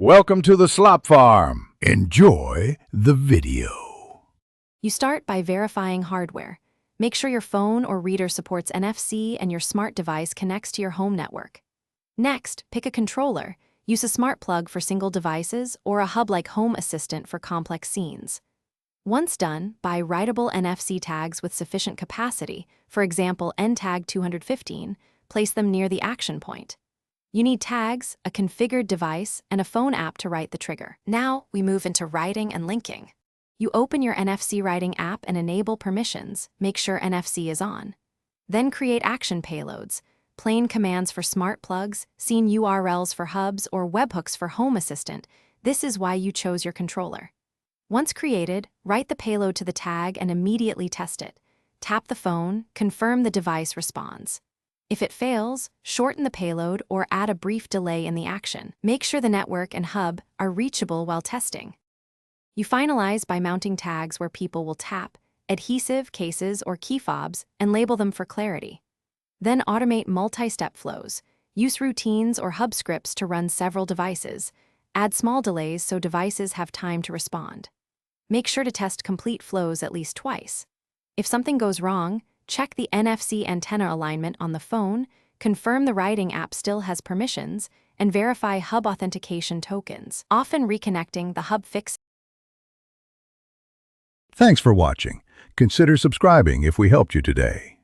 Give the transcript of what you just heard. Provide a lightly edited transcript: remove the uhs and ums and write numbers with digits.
Welcome to the Slop Farm. Enjoy the video. You start by verifying hardware. Make sure your phone or reader supports NFC and your smart device connects to your home network. Next, pick a controller. Use a smart plug for single devices or a hub like Home Assistant for complex scenes. Once done, buy writable NFC tags with sufficient capacity, for example NTag 215, place them near the action point. You need tags, a configured device, and a phone app to write the trigger. Now, we move into writing and linking. You open your NFC writing app and enable permissions, make sure NFC is on. Then create action payloads, plain commands for smart plugs, scene URLs for hubs, or webhooks for Home Assistant. This is why you chose your controller. Once created, write the payload to the tag and immediately test it. Tap the phone, confirm the device responds. If it fails, shorten the payload or add a brief delay in the action. Make sure the network and hub are reachable while testing. You finalize by mounting tags where people will tap, adhesive, cases, or key fobs, and label them for clarity. Then automate multi-step flows. Use routines or hub scripts to run several devices. Add small delays so devices have time to respond. Make sure to test complete flows at least twice. If something goes wrong, check the NFC antenna alignment on the phone, confirm the writing app still has permissions, and verify hub authentication tokens. Often reconnecting the hub fix. Thanks for watching. Consider subscribing if we helped you today.